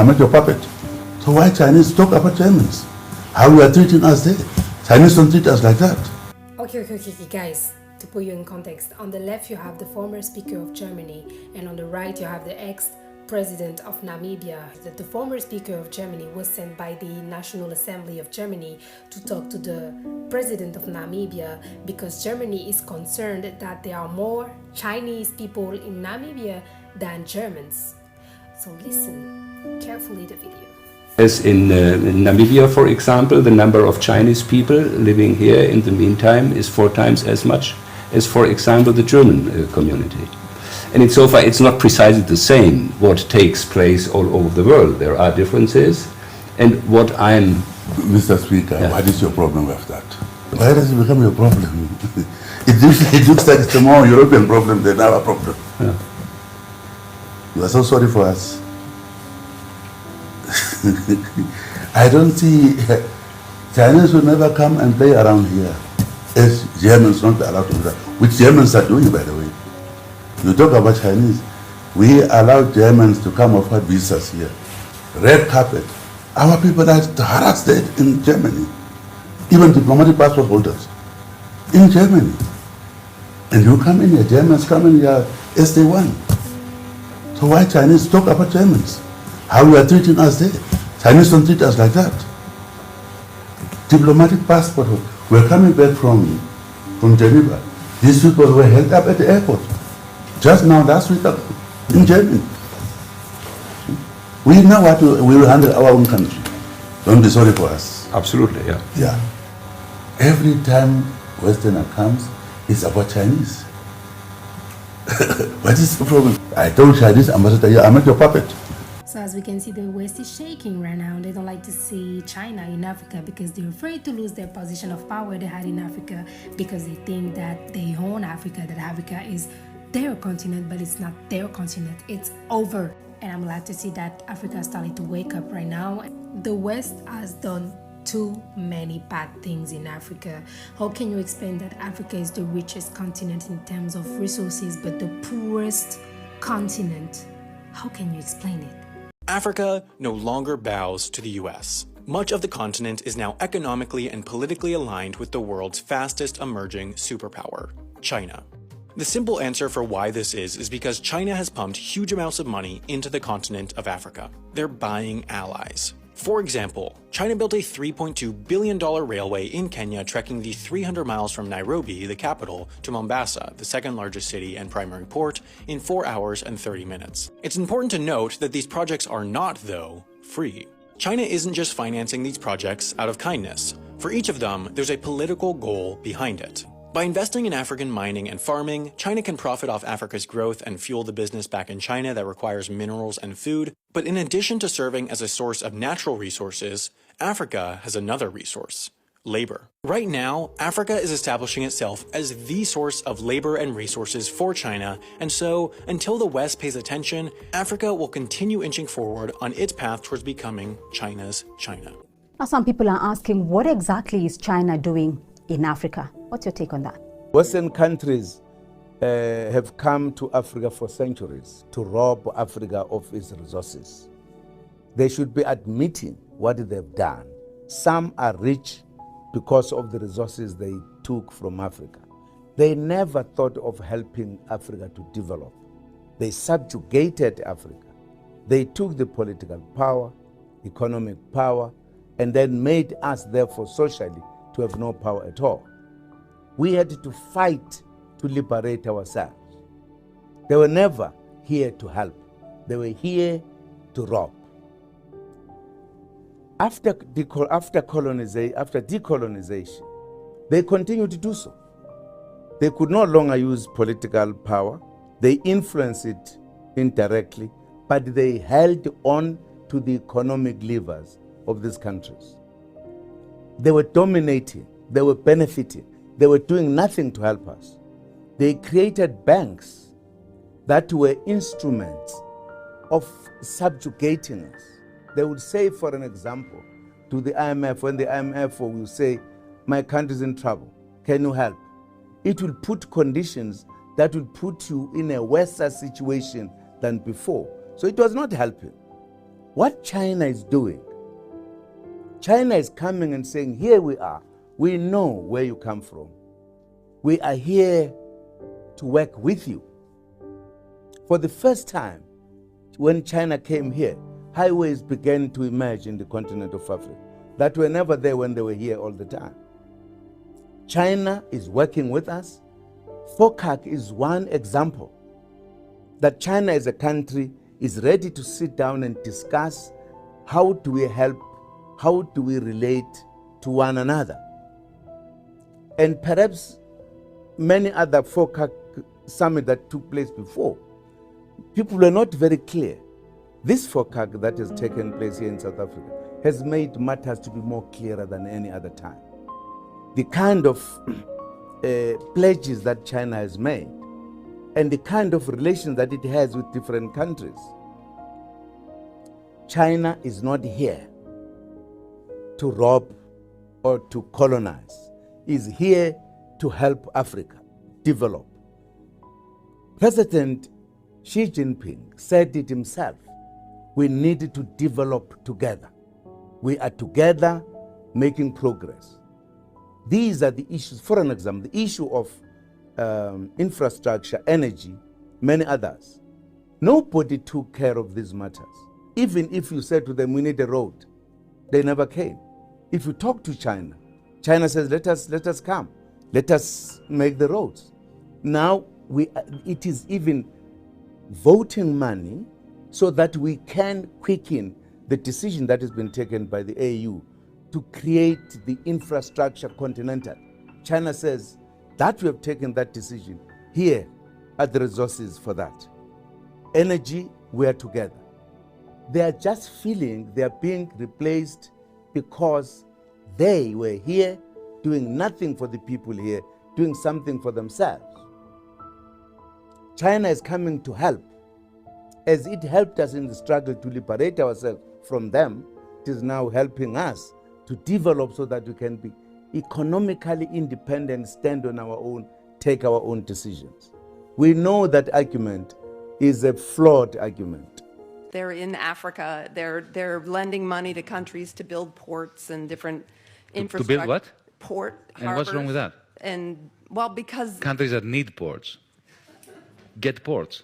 I'm not your puppet. So why Chinese talk about Germans? How we are treating us there? Chinese don't treat us like that. Okay, guys. To put you in context, on the left you have the former Speaker of Germany, and on the right you have the ex-president of Namibia. The former Speaker of Germany was sent by the National Assembly of Germany to talk to the President of Namibia because Germany is concerned that there are more Chinese people in Namibia than Germans. So listen carefully to the video. As in Namibia, for example, the number of Chinese people living here in the meantime is 4 times as much as, for example, the German community. And so far, it's not precisely the same what takes place all over the world. There are differences. And what I'm... Mr. Speaker, yeah. What is your problem with that? Why does it become your problem? it looks like it's a more European problem than our problem. Yeah. You are so sorry for us. I don't see Chinese will never come and play around here. As Germans not allowed to do that, which Germans are doing, by the way. You talk about Chinese. We allow Germans to come offer visas here. Red carpet. Our people are harassed in Germany. Even diplomatic passport holders in Germany. And you come in here, Germans come in here as they want. So why Chinese talk about Germans? How we are treating us there? Chinese don't treat us like that. Diplomatic passport. We're coming back from Geneva. These people were held up at the airport. Just now, last week, in Germany. We know what we will handle our own country. Don't be sorry for us. Absolutely, yeah. Yeah. Every time Westerner comes, it's about Chinese. What is the problem? I told Chinese ambassador, yeah, I'm not your puppet. So as we can see, the West is shaking right now. They don't like to see China in Africa because they're afraid to lose their position of power they had in Africa because they think that they own Africa, that Africa is their continent, but it's not their continent. It's over. And I'm glad to see that Africa is starting to wake up right now. The West has done too many bad things in Africa. How can you explain that Africa is the richest continent in terms of resources, but the poorest continent? How can you explain it? Africa no longer bows to the US. Much of the continent is now economically and politically aligned with the world's fastest emerging superpower, China. The simple answer for why this is because China has pumped huge amounts of money into the continent of Africa. They're buying allies. For example, China built a $3.2 billion railway in Kenya trekking the 300 miles from Nairobi, the capital, to Mombasa, the second largest city and primary port, in 4 hours and 30 minutes. It's important to note that these projects are not, though, free. China isn't just financing these projects out of kindness. For each of them, there's a political goal behind it. By investing in African mining and farming, China can profit off Africa's growth and fuel the business back in China that requires minerals and food. But in addition to serving as a source of natural resources, Africa has another resource: labor. Right now, Africa is establishing itself as the source of labor and resources for China, and so, until the West pays attention, Africa will continue inching forward on its path towards becoming China's China. Now, some people are asking, what exactly is China doing in Africa? What's your take on that? Western countries have come to Africa for centuries to rob Africa of its resources. They should be admitting what they've done. Some are rich because of the resources they took from Africa. They never thought of helping Africa to develop. They subjugated Africa. They took the political power, economic power, and then made us, therefore, socially, to have no power at all. We had to fight to liberate ourselves. They were never here to help. They were here to rob. After decolonization, they continued to do so. They could no longer use political power. They influenced it indirectly, but they held on to the economic levers of these countries. They were dominating, they were benefiting, they were doing nothing to help us. They created banks that were instruments of subjugating us. They would say, for an example, to the IMF, when the IMF will say, my country is in trouble, can you help? It will put conditions that will put you in a worse situation than before. So it was not helping. What China is doing, China is coming and saying, here we are. We know where you come from. We are here to work with you. For the first time, when China came here, highways began to emerge in the continent of Africa that were never there when they were here all the time. China is working with us. FOCAC is one example that China as a country is ready to sit down and discuss how do we help, how do we relate to one another. And perhaps many other FOCAC summits that took place before, people were not very clear. This FOCAC that has taken place here in South Africa has made matters to be more clearer than any other time. The kind of pledges that China has made and the kind of relations that it has with different countries. China is not here to rob or to colonize. It's here to help Africa develop. President Xi Jinping said it himself. We need to develop together. We are together making progress. These are the issues. For an example, the issue of infrastructure, energy, many others. Nobody took care of these matters. Even if you said to them, we need a road, they never came. If you talk to China, China says, let us come. Let us make the roads. Now, it is even voting money so that we can quicken the decision that has been taken by the AU to create the infrastructure continental. China says that we have taken that decision. Here are the resources for that. Energy, we are together. They are just feeling they are being replaced because they were here doing nothing for the people here, doing something for themselves. China is coming to help. As it helped us in the struggle to liberate ourselves from them, it is now helping us to develop so that we can be economically independent, stand on our own, take our own decisions. We know that argument is a flawed argument. They're in Africa. They're lending money to countries to build ports and different infrastructure. To build what? Port, And what's wrong with that? And, well, because... Countries that need ports get ports.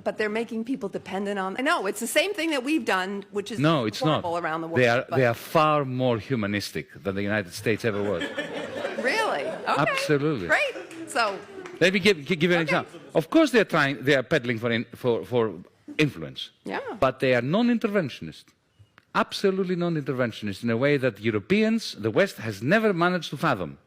But they're making people dependent on... I know, it's the same thing that we've done, which is No, it's not. horrible around the world. They are far more humanistic than the United States ever was. Really? Okay. Absolutely. Great. So... Let me give you an example. Of course they are peddling for influence. Yeah. But they are non-interventionist. Absolutely non-interventionist in a way that Europeans, the West, has never managed to fathom.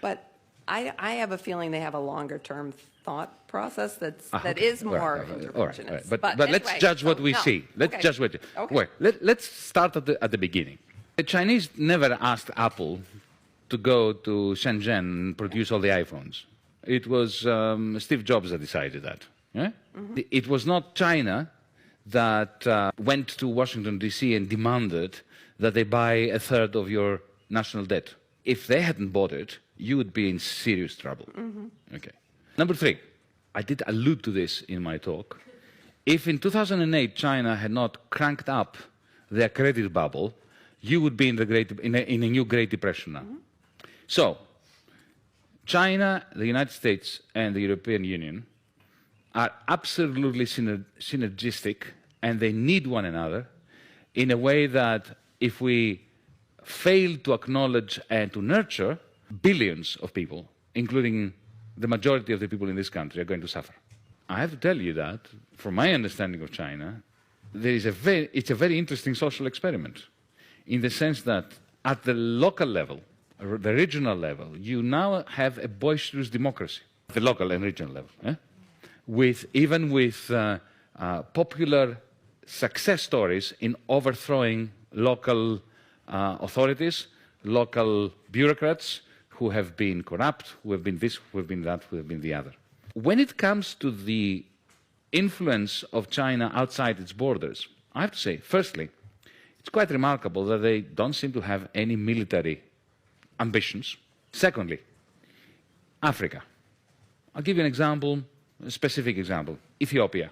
But I have a feeling they have a longer-term thought process that is more interventionist. But anyway, let's judge what we see. Let's judge what. Okay. Well, let's start at the beginning. The Chinese never asked Apple to go to Shenzhen and produce all the iPhones. It was Steve Jobs that decided that. Yeah? Mm-hmm. It was not China that went to Washington, D.C. and demanded that they buy a third of your national debt. If they hadn't bought it, you would be in serious trouble. Mm-hmm. Okay. Number 3, I did allude to this in my talk. If in 2008 China had not cranked up their credit bubble, you would be in a new Great Depression now. Mm-hmm. So, China, the United States, and the European Union are absolutely synergistic, and they need one another in a way that if we fail to acknowledge and to nurture, billions of people, including the majority of the people in this country, are going to suffer. I have to tell you that, from my understanding of China, it's a very interesting social experiment, in the sense that at the local level, the regional level, you now have a boisterous democracy, the local and regional level, even with popular success stories in overthrowing local authorities, local bureaucrats who have been corrupt, who have been this, who have been that, who have been the other. When it comes to the influence of China outside its borders, I have to say, firstly, it's quite remarkable that they don't seem to have any military ambitions. Secondly, Africa. I'll give you an example, a specific example. Ethiopia.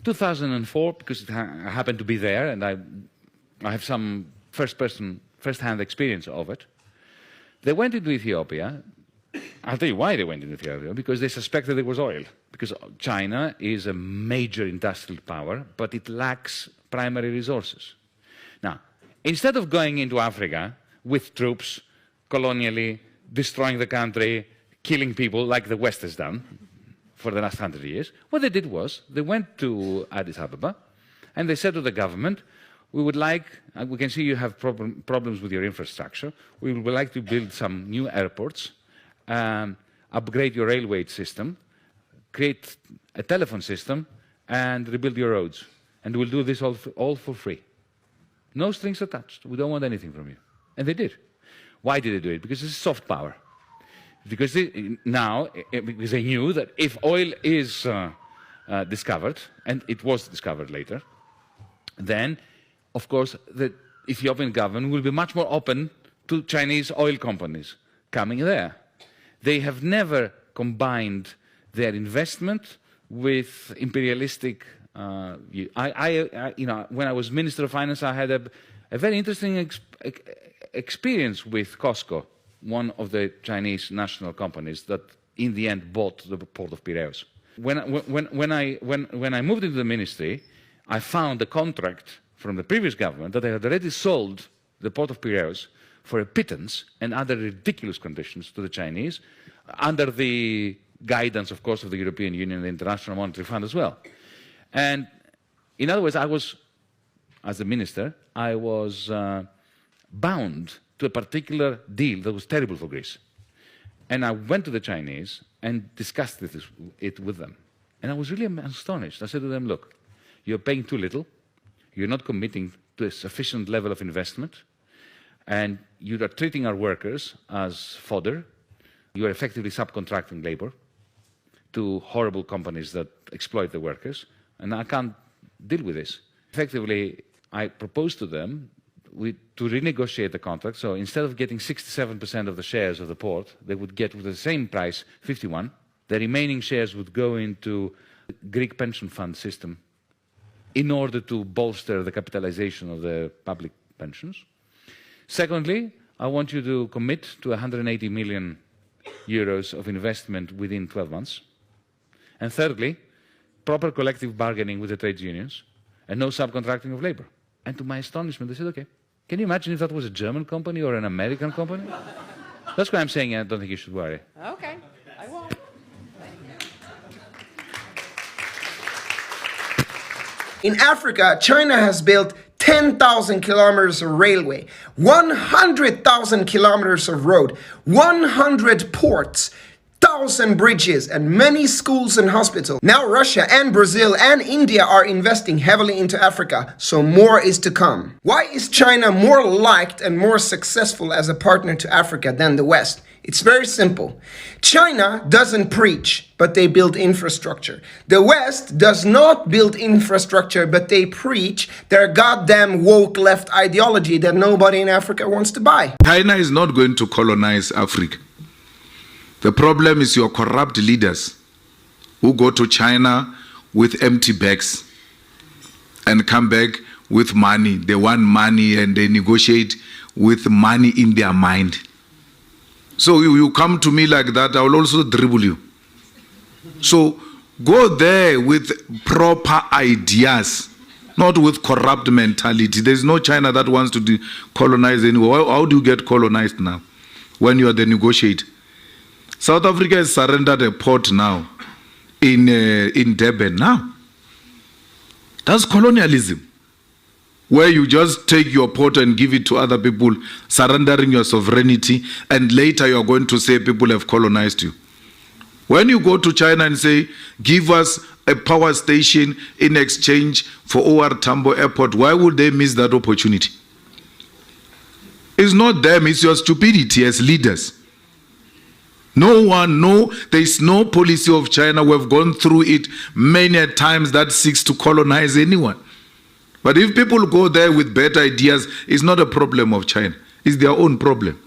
2004, because I happened to be there and I have some first-hand experience of it. They went into Ethiopia. I'll tell you why they went into Ethiopia, because they suspected there was oil. Because China is a major industrial power, but it lacks primary resources. Now, instead of going into Africa with troops, colonially, destroying the country, killing people like the West has done for the last 100 years, what they did was they went to Addis Ababa and they said to the government, we would like, we can see you have problems with your infrastructure, we would like to build some new airports, upgrade your railway system, create a telephone system, and rebuild your roads. And we'll do this all for free. No strings attached. We don't want anything from you. And they did. Why did they do it? Because it's soft power. Because because they knew that if oil is discovered, and it was discovered later, then, of course, the Ethiopian government will be much more open to Chinese oil companies coming there. They have never combined their investment with imperialistic view. When I was Minister of Finance, I had a very interesting experience with COSCO, one of the Chinese national companies that in the end bought the port of Piraeus. When I moved into the ministry, I found a contract from the previous government that they had already sold the port of Piraeus for a pittance and under ridiculous conditions to the Chinese, under the guidance, of course, of the European Union and the International Monetary Fund as well. And in other words, as a minister, I was bound to a particular deal that was terrible for Greece. And I went to the Chinese and discussed it with them. And I was really astonished. I said to them, look, you're paying too little, you're not committing to a sufficient level of investment, and you are treating our workers as fodder. You are effectively subcontracting labor to horrible companies that exploit the workers, and I can't deal with this. Effectively, I proposed to them to renegotiate the contract, so instead of getting 67% of the shares of the port, they would get with the same price 51%. The remaining shares would go into the Greek pension fund system in order to bolster the capitalization of the public pensions. Secondly, I want you to commit to 180 million euros of investment within 12 months. And thirdly, proper collective bargaining with the trade unions and no subcontracting of labor. And to my astonishment, they said, okay, can you imagine if that was a German company or an American company? That's why I'm saying I don't think you should worry. Okay, I won't. In Africa, China has built 10,000 kilometers of railway, 100,000 kilometers of road, 100 ports, 1,000 bridges, and many schools and hospitals. Now Russia and Brazil and India are investing heavily into Africa, so more is to come. Why is China more liked and more successful as a partner to Africa than the West? It's very simple. China doesn't preach, but they build infrastructure. The West does not build infrastructure, but they preach their goddamn woke left ideology that nobody in Africa wants to buy. China is not going to colonize Africa. The problem is your corrupt leaders who go to China with empty bags and come back with money. They want money and they negotiate with money in their mind. So you come to me like that, I will also dribble you. So go there with proper ideas, not with corrupt mentality. There's no China that wants to colonize anyone. How do you get colonized now when you are the negotiator? South Africa has surrendered a port now in Durban now. That's colonialism, where you just take your port and give it to other people, surrendering your sovereignty, and later you are going to say people have colonized you. When you go to China and say, give us a power station in exchange for OR Tambo Airport, why would they miss that opportunity? It's not them, it's your stupidity as leaders. There is no policy of China. We've gone through it many times that seeks to colonize anyone. But if people go there with better ideas, it's not a problem of China. It's their own problem.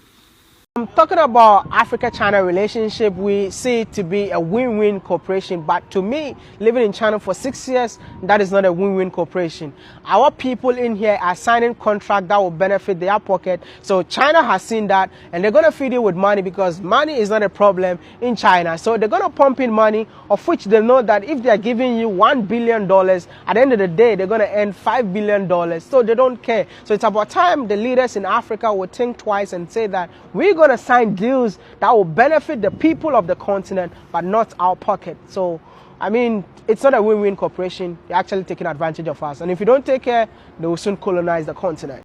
Talking about Africa-China relationship, we see it to be a win-win cooperation. But to me, living in China for 6 years, that is not a win-win cooperation. Our people in here are signing contracts that will benefit their pocket. So China has seen that, and they're going to feed you with money because money is not a problem in China. So they're going to pump in money, of which they know that if they're giving you $1 billion, at the end of the day, they're going to earn $5 billion. So they don't care. So it's about time the leaders in Africa would think twice and say that we're going to sign deals that will benefit the people of the continent, but not our pocket. So, I mean, it's not a win-win cooperation. They're actually taking advantage of us. And if you don't take care, they will soon colonize the continent.